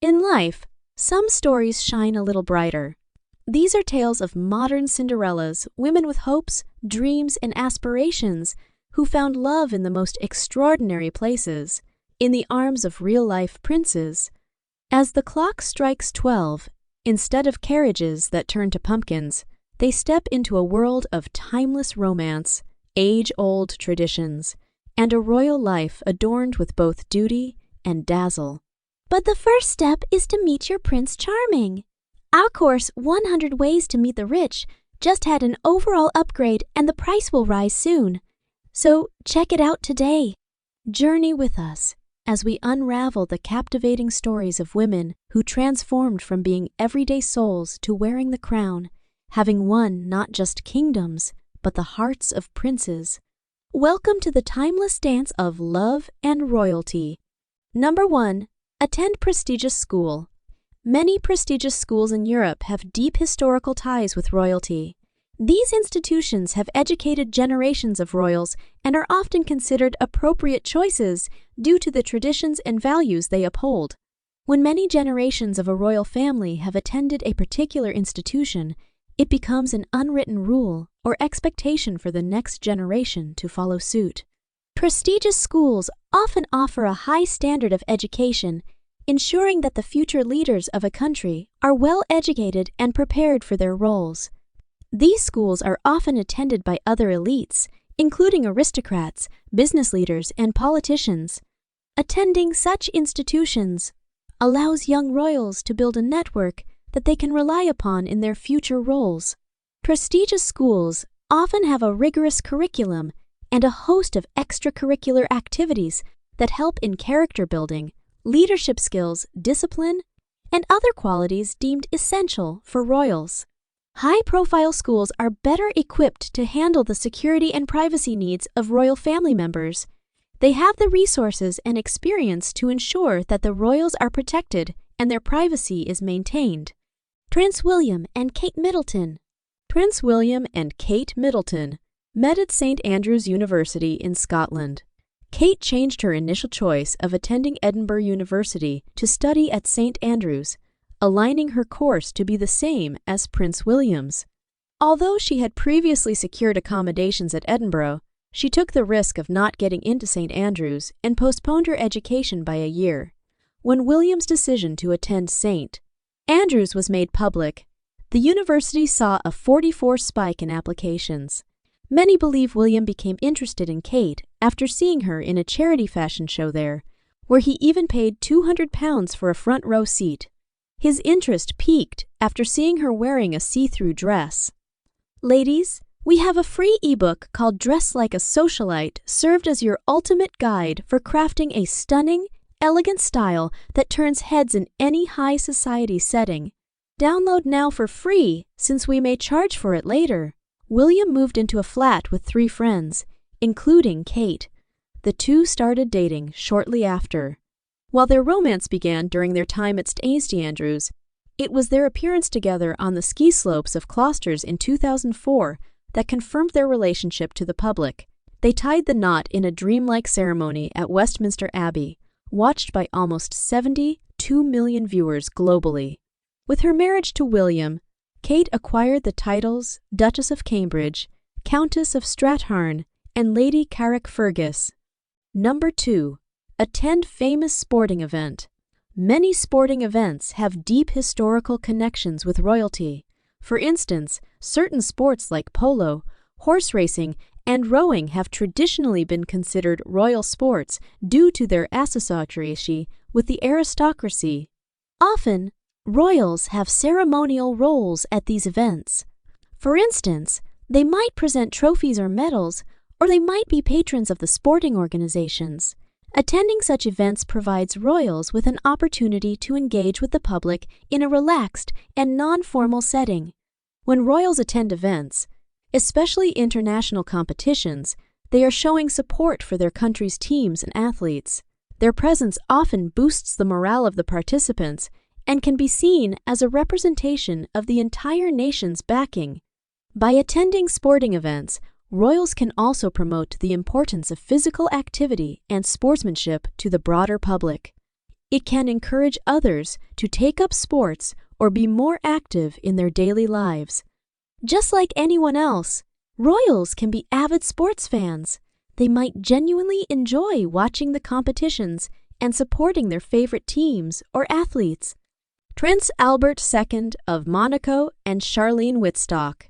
In life, some stories shine a little brighter. These are tales of modern Cinderellas, women with hopes, dreams, and aspirations who found love in the most extraordinary places, in the arms of real-life princes. As the clock strikes 12, instead of carriages that turn to pumpkins, they step into a world of timeless romance, age-old traditions, and a royal life adorned with both duty and dazzle. But the first step is to meet your Prince Charming. Our course, 100 Ways to Meet the Rich, just had an overall upgrade and the price will rise soon. So check it out today. Journey with us as we unravel the captivating stories of women who transformed from being everyday souls to wearing the crown, having won not just kingdoms, but the hearts of princes. Welcome to the timeless dance of love and royalty. Number 1. Attend prestigious school. Many prestigious schools in Europe have deep historical ties with royalty. These institutions have educated generations of royals and are often considered appropriate choices due to the traditions and values they uphold. When many generations of a royal family have attended a particular institution, it becomes an unwritten rule or expectation for the next generation to follow suit. Prestigious schools often offer a high standard of education, ensuring that the future leaders of a country are well educated and prepared for their roles. These schools are often attended by other elites, including aristocrats, business leaders, and politicians. Attending such institutions allows young royals to build a network that they can rely upon in their future roles. Prestigious schools often have a rigorous curriculum and a host of extracurricular activities that help in character building, leadership skills, discipline, and other qualities deemed essential for royals. High-profile schools are better equipped to handle the security and privacy needs of royal family members. They have the resources and experience to ensure that the royals are protected and their privacy is maintained. Prince William and Kate Middleton. Prince William and Kate Middleton met at St. Andrews University in Scotland. Kate changed her initial choice of attending Edinburgh University to study at St. Andrews, aligning her course to be the same as Prince William's. Although she had previously secured accommodations at Edinburgh, she took the risk of not getting into St. Andrews and postponed her education by a year. When William's decision to attend St. Andrews was made public, the university saw a 44% spike in applications. Many believe William became interested in Kate after seeing her in a charity fashion show there, where he even paid £200 for a front row seat. His interest peaked after seeing her wearing a see-through dress. Ladies, we have a free ebook called Dress Like a Socialite, served as your ultimate guide for crafting a stunning, elegant style that turns heads in any high society setting. Download now for free, since we may charge for it later. William moved into a flat with 3 friends, including Kate. The two started dating shortly after. While their romance began during their time at St. Andrews, it was their appearance together on the ski slopes of Closters in 2004 that confirmed their relationship to the public. They tied the knot in a dreamlike ceremony at Westminster Abbey, watched by almost 72 million viewers globally. With her marriage to William, Kate acquired the titles Duchess of Cambridge, Countess of Strathearn, and Lady Carrickfergus. Number 2. Attend famous sporting event. Many sporting events have deep historical connections with royalty. For instance, certain sports like polo, horse racing, and rowing have traditionally been considered royal sports due to their association with the aristocracy. Often, royals have ceremonial roles at these events. For instance, they might present trophies or medals, or they might be patrons of the sporting organizations. Attending such events provides royals with an opportunity to engage with the public in a relaxed and non-formal setting. When royals attend events, especially international competitions, they are showing support for their country's teams and athletes. Their presence often boosts the morale of the participants and can be seen as a representation of the entire nation's backing. By attending sporting events, royals can also promote the importance of physical activity and sportsmanship to the broader public. It can encourage others to take up sports or be more active in their daily lives. Just like anyone else, royals can be avid sports fans. They might genuinely enjoy watching the competitions and supporting their favorite teams or athletes. Prince Albert II of Monaco and Charlene Wittstock.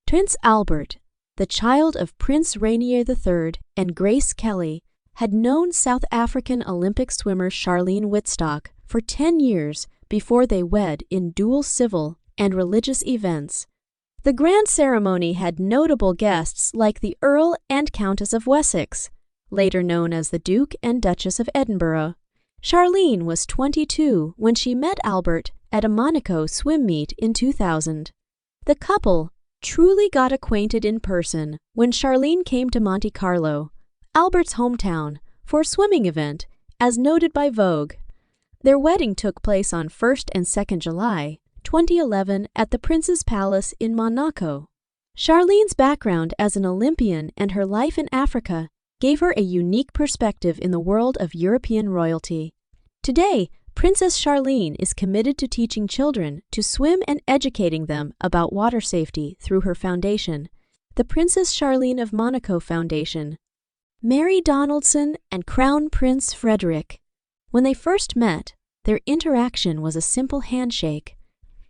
Prince Albert, the child of Prince Rainier III and Grace Kelly, had known South African Olympic swimmer Charlene Wittstock for 10 years before they wed in dual civil and religious events. The grand ceremony had notable guests like the Earl and Countess of Wessex, later known as the Duke and Duchess of Edinburgh. Charlene was 22 when she met Albert at a Monaco swim meet in 2000. The couple truly got acquainted in person when Charlene came to Monte Carlo, Albert's hometown, for a swimming event, as noted by Vogue. Their wedding took place on 1st and 2nd July, 2011 at the Prince's Palace in Monaco. Charlene's background as an Olympian and her life in Africa gave her a unique perspective in the world of European royalty. Today, Princess Charlene is committed to teaching children to swim and educating them about water safety through her foundation, the Princess Charlene of Monaco Foundation. Mary Donaldson and Crown Prince Frederick. When they first met, their interaction was a simple handshake.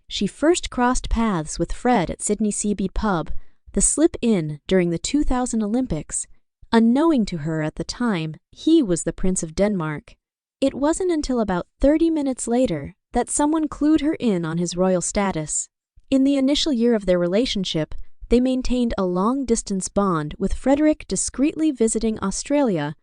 She first crossed paths with Fred at Sydney Seabeat Pub, the slip-in during the 2000 Olympics. Unknowing to her at the time, he was the Prince of Denmark. It wasn't until about 30 minutes later that someone clued her in on his royal status. In the initial year of their relationship, they maintained a long-distance bond, with Frederick discreetly visiting Australia.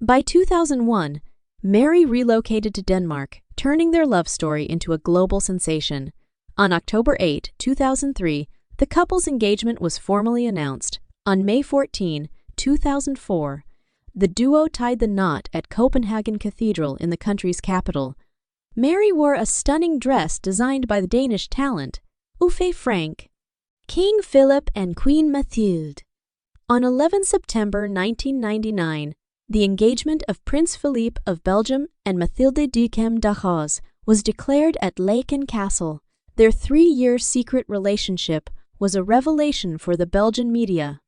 By 2001, Mary relocated to Denmark, turning their love story into a global sensation. On October 8, 2003, the couple's engagement was formally announced. On May 14, 2004, the duo tied the knot at Copenhagen Cathedral in the country's capital. Mary wore a stunning dress designed by the Danish talent, Uffe Frank. King Philip and Queen Mathilde. On 11 September 1999, the engagement of Prince Philippe of Belgium and Mathilde Duquesne d'Arros was declared at Laeken Castle. Their 3-year secret relationship was a revelation for the Belgian media.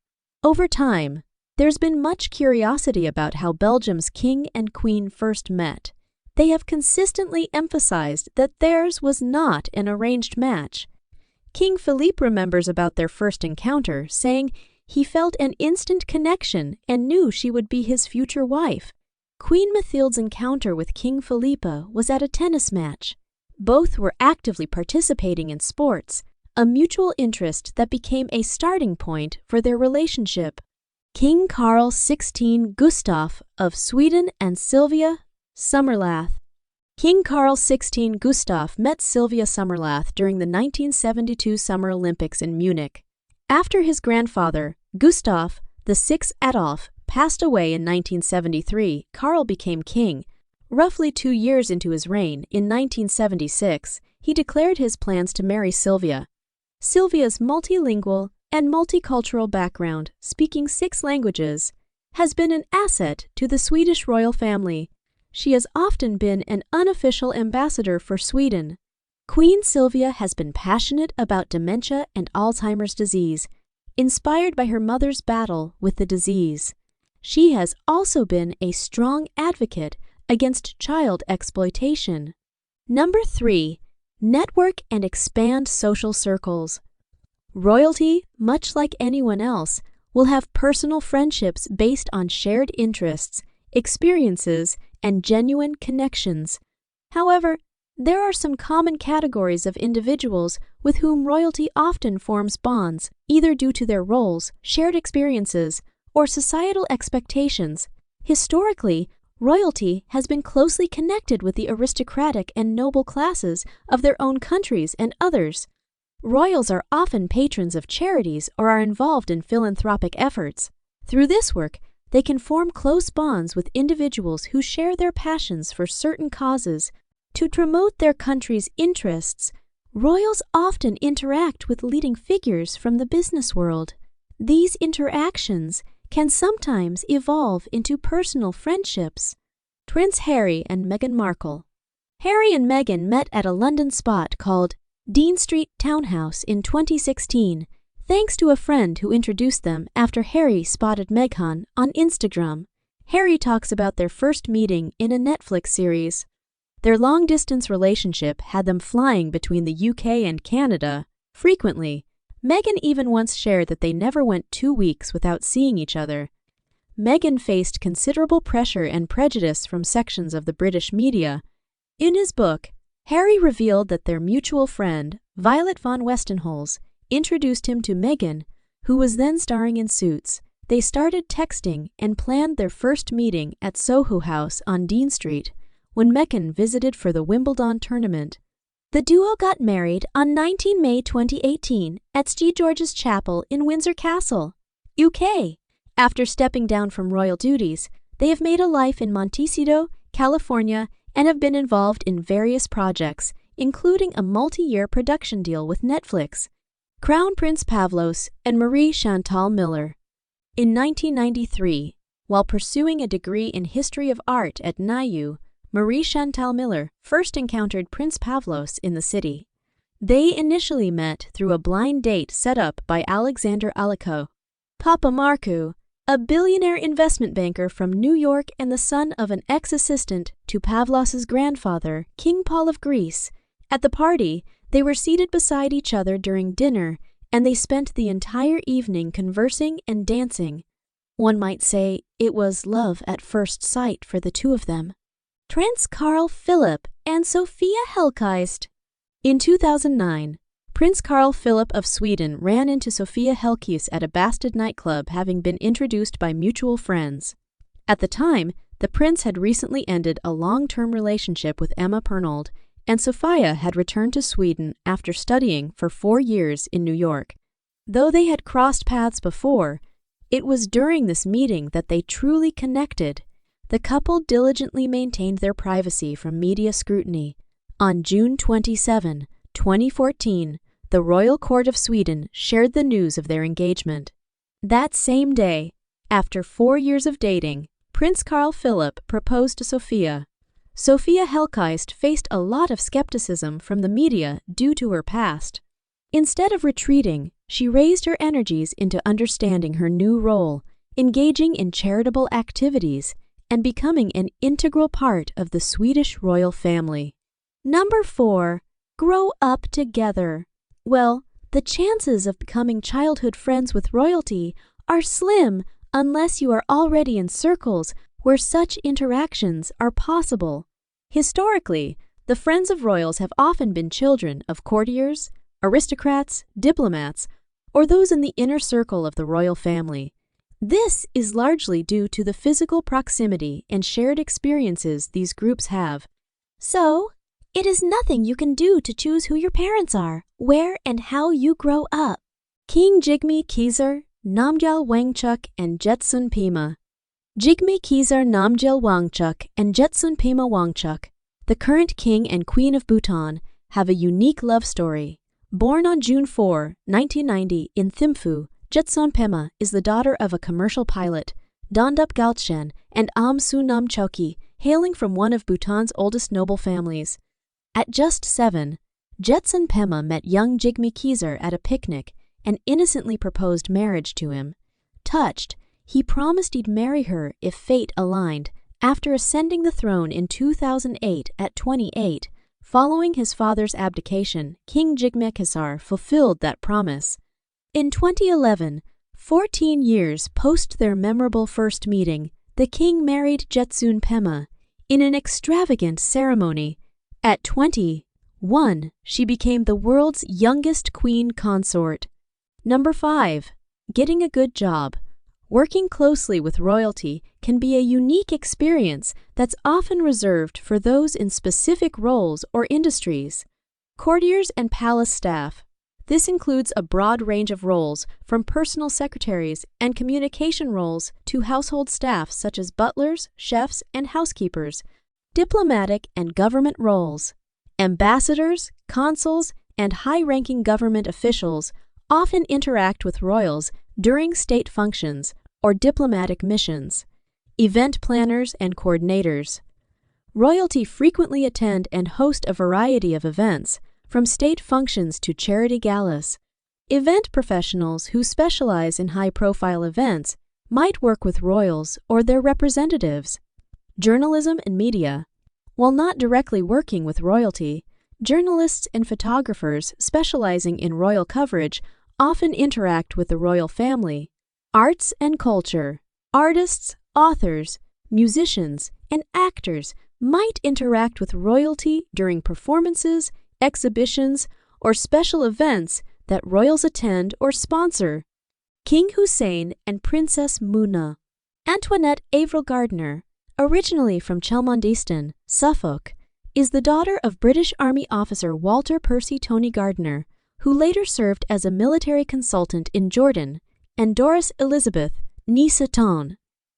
Over time, there's been much curiosity about how Belgium's king and queen first met. They have consistently emphasized that theirs was not an arranged match. King Philippe remembers about their first encounter, saying he felt an instant connection and knew she would be his future wife. Queen Mathilde's encounter with King Philippe was at a tennis match. Both were actively participating in sports, a mutual interest that became a starting point for their relationship. King Carl XVI Gustaf of Sweden and Sylvia Sommerlath. King Carl XVI Gustaf met Sylvia Sommerlath during the 1972 Summer Olympics in Munich. After his grandfather, Gustaf VI Adolf, passed away in 1973, Carl became king. Roughly 2 years into his reign, in 1976, he declared his plans to marry Sylvia. Sylvia's multilingual and multicultural background, speaking 6 languages, has been an asset to the Swedish royal family. She has often been an unofficial ambassador for Sweden. Queen Sylvia has been passionate about dementia and Alzheimer's disease, inspired by her mother's battle with the disease. She has also been a strong advocate against child exploitation. Number 3. Network and expand social circles. Royalty, much like anyone else, will have personal friendships based on shared interests, experiences, and genuine connections. However, there are some common categories of individuals with whom royalty often forms bonds, either due to their roles, shared experiences, or societal expectations. Historically, royalty has been closely connected with the aristocratic and noble classes of their own countries and others. Royals are often patrons of charities or are involved in philanthropic efforts. Through this work, they can form close bonds with individuals who share their passions for certain causes. To promote their country's interests, royals often interact with leading figures from the business world. These interactions can sometimes evolve into personal friendships. Prince Harry and Meghan Markle. Harry and Meghan met at a London spot called Dean Street Townhouse in 2016, thanks to a friend who introduced them after Harry spotted Meghan on Instagram. Harry talks about their first meeting in a Netflix series. Their long-distance relationship had them flying between the UK and Canada frequently. Meghan even once shared that they never went 2 weeks without seeing each other. Meghan faced considerable pressure and prejudice from sections of the British media. In his book, Harry revealed that their mutual friend, Violet von Westenholz, introduced him to Meghan, who was then starring in Suits. They started texting and planned their first meeting at Soho House on Dean Street, when Meghan visited for the Wimbledon tournament. The duo got married on 19 May 2018 at St. George's Chapel in Windsor Castle, UK. After stepping down from royal duties, they have made a life in Montecito, California, and have been involved in various projects, including a multi-year production deal with Netflix. Crown Prince Pavlos and Marie Chantal Miller. In 1993, while pursuing a degree in history of art at NYU, Marie Chantal Miller first encountered Prince Pavlos in the city. They initially met through a blind date set up by Alexander Alico. Papa Marcu, a billionaire investment banker from New York and the son of an ex-assistant to Pavlos's grandfather, King Paul of Greece. At the party, they were seated beside each other during dinner, and they spent the entire evening conversing and dancing. One might say it was love at first sight for the two of them. Prince Carl Philip and Sophia Hellgeist. In 2009, Prince Carl Philip of Sweden ran into Sophia Hellgeist at a Bastard nightclub, having been introduced by mutual friends. At the time, the prince had recently ended a long-term relationship with Emma Pernald, and Sophia had returned to Sweden after studying for 4 years in New York. Though they had crossed paths before, it was during this meeting that they truly connected. The couple diligently maintained their privacy from media scrutiny. On June 27, 2014, the Royal Court of Sweden shared the news of their engagement. That same day, after 4 years of dating, Prince Carl Philip proposed to Sophia. Sophia Hellgeist faced a lot of skepticism from the media due to her past. Instead of retreating, she raised her energies into understanding her new role, engaging in charitable activities, and becoming an integral part of the Swedish royal family. Number 4. Grow up together. Well, the chances of becoming childhood friends with royalty are slim unless you are already in circles where such interactions are possible. Historically, the friends of royals have often been children of courtiers, aristocrats, diplomats, or those in the inner circle of the royal family. This is largely due to the physical proximity and shared experiences these groups have. So, it is nothing you can do to choose who your parents are, where and how you grow up. King Jigme Khizar, Namgyal Wangchuck, and Jetsun Pema. Jigme Khizar Namgyal Wangchuck and Jetsun Pema Wangchuck, the current king and queen of Bhutan, have a unique love story. Born on June 4, 1990 in Thimphu, Jetsun Pema is the daughter of a commercial pilot, Dondup Galchen and Amsu Namchoki, hailing from one of Bhutan's oldest noble families. At just 7, Jetsun Pema met young Jigme Khizar at a picnic and innocently proposed marriage to him. Touched, he promised he'd marry her if fate aligned. After ascending the throne in 2008 at 28, following his father's abdication, King Jigme Khizar fulfilled that promise. In 2011, 14 years post their memorable first meeting, the king married Jetsun Pema in an extravagant ceremony. At 21, she became the world's youngest queen consort. Number 5. Getting a good job. Working closely with royalty can be a unique experience that's often reserved for those in specific roles or industries. Courtiers and palace staff. This includes a broad range of roles, from personal secretaries and communication roles to household staff such as butlers, chefs, and housekeepers. Diplomatic and government roles. Ambassadors, consuls, and high-ranking government officials often interact with royals during state functions or diplomatic missions. Event planners and coordinators. Royalty frequently attend and host a variety of events, from state functions to charity galas. Event professionals who specialize in high-profile events might work with royals or their representatives. Journalism and media. While not directly working with royalty, journalists and photographers specializing in royal coverage often interact with the royal family. Arts and culture. Artists, authors, musicians, and actors might interact with royalty during performances, exhibitions, or special events that royals attend or sponsor. King Hussein and Princess Muna. Antoinette Avril Gardner, originally from Chelmondiston, Suffolk, is the daughter of British Army officer Walter Percy Tony Gardner, who later served as a military consultant in Jordan, and Doris Elizabeth Nisaton.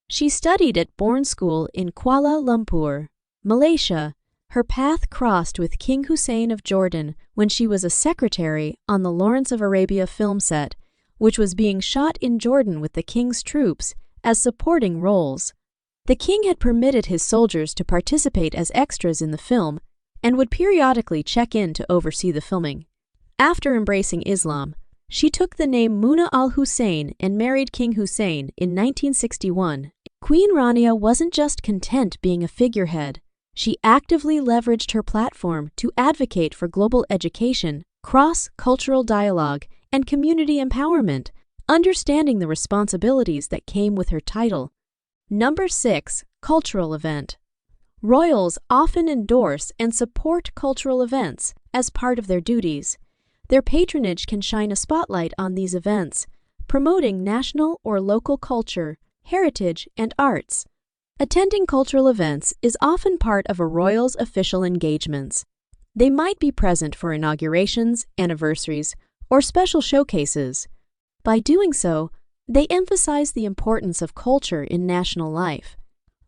She studied at Bourne School in Kuala Lumpur, Malaysia. Her path crossed with King Hussein of Jordan when she was a secretary on the Lawrence of Arabia film set, which was being shot in Jordan with the king's troops as supporting roles. The king had permitted his soldiers to participate as extras in the film and would periodically check in to oversee the filming. After embracing Islam, she took the name Muna al-Hussein and married King Hussein in 1961. Queen Rania wasn't just content being a figurehead. She actively leveraged her platform to advocate for global education, cross-cultural dialogue, and community empowerment, understanding the responsibilities that came with her title. Number 6. Cultural event. Royals often endorse and support cultural events as part of their duties. Their patronage can shine a spotlight on these events, promoting national or local culture, heritage, and arts. Attending cultural events is often part of a royal's official engagements. They might be present for inaugurations, anniversaries, or special showcases. By doing so, they emphasize the importance of culture in national life.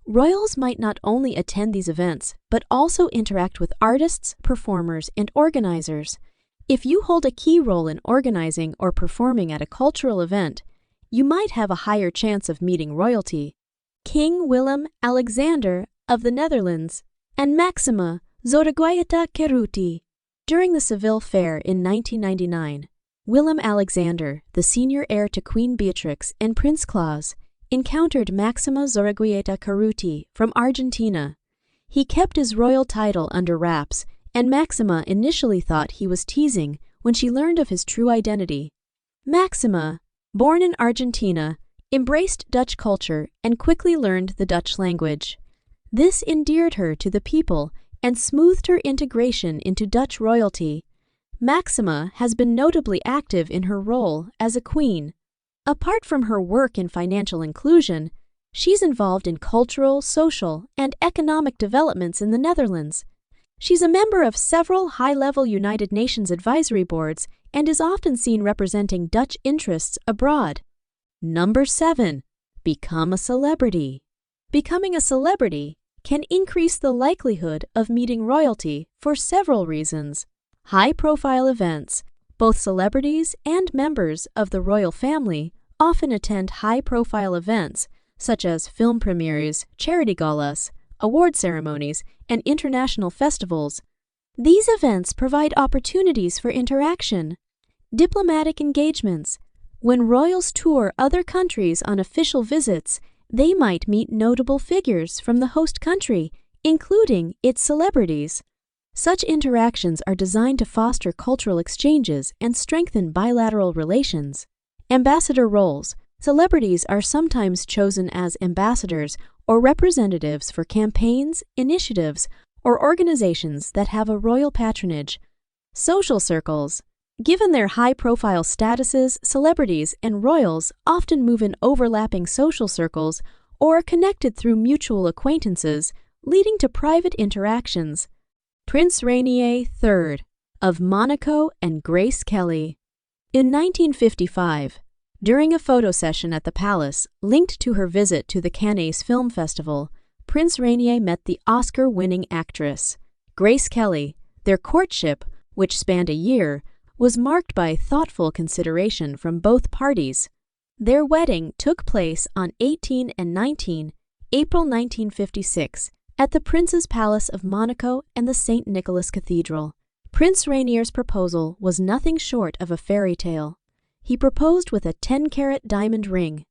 Royals might not only attend these events, but also interact with artists, performers, and organizers. If you hold a key role in organizing or performing at a cultural event, you might have a higher chance of meeting royalty. King Willem-Alexander of the Netherlands and Maxima Zorreguieta-Cerruti. During the Seville Fair in 1999, Willem-Alexander, the senior heir to Queen Beatrix and Prince Claus, encountered Maxima Zorreguieta-Cerruti from Argentina. He kept his royal title under wraps, and Maxima initially thought he was teasing when she learned of his true identity. Maxima, born in Argentina, embraced Dutch culture and quickly learned the Dutch language. This endeared her to the people and smoothed her integration into Dutch royalty. Maxima has been notably active in her role as a queen. Apart from her work in financial inclusion, she's involved in cultural, social, and economic developments in the Netherlands. She's a member of several high-level United Nations advisory boards and is often seen representing Dutch interests abroad. Number 7. Become a celebrity. Becoming a celebrity can increase the likelihood of meeting royalty for several reasons. High-profile events. Both celebrities and members of the royal family often attend high-profile events such as film premieres, charity galas, award ceremonies, and international festivals. These events provide opportunities for interaction. Diplomatic engagements. When royals tour other countries on official visits, they might meet notable figures from the host country, including its celebrities. Such interactions are designed to foster cultural exchanges and strengthen bilateral relations. Ambassador roles. Celebrities are sometimes chosen as ambassadors or representatives for campaigns, initiatives, or organizations that have a royal patronage. Social circles. Given their high-profile statuses, celebrities and royals often move in overlapping social circles or are connected through mutual acquaintances, leading to private interactions. Prince Rainier III of Monaco and Grace Kelly. In 1955, during a photo session at the palace linked to her visit to the Cannes Film Festival, Prince Rainier met the Oscar-winning actress, Grace Kelly. Their courtship, which spanned a year, was marked by thoughtful consideration from both parties. Their wedding took place on 18 and 19 April 1956 At the Prince's Palace of Monaco and the St. Nicholas Cathedral, Prince Rainier's proposal was nothing short of a fairy tale. He proposed with a 10-carat diamond ring.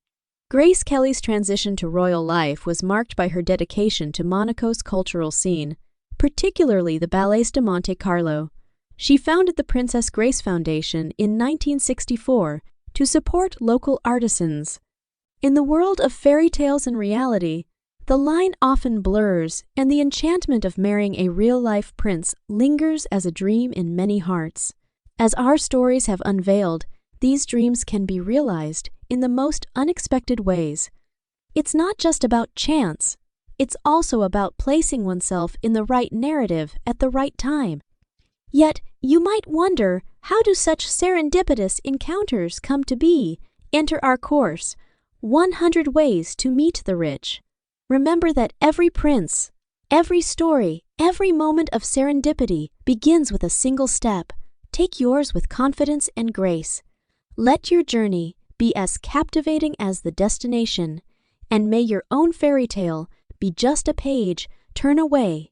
Grace Kelly's transition to royal life was marked by her dedication to Monaco's cultural scene, particularly the Ballets de Monte Carlo. She founded the Princess Grace Foundation in 1964 to support local artisans. In the world of fairy tales and reality, the line often blurs, and the enchantment of marrying a real-life prince lingers as a dream in many hearts. As our stories have unveiled, these dreams can be realized in the most unexpected ways. It's not just about chance. It's also about placing oneself in the right narrative at the right time. Yet, you might wonder, how do such serendipitous encounters come to be? Enter our course, 100 Ways to Meet the Rich. Remember that every prince, every story, every moment of serendipity begins with a single step. Take yours with confidence and grace. Let your journey be as captivating as the destination, and may your own fairy tale be just a page turn away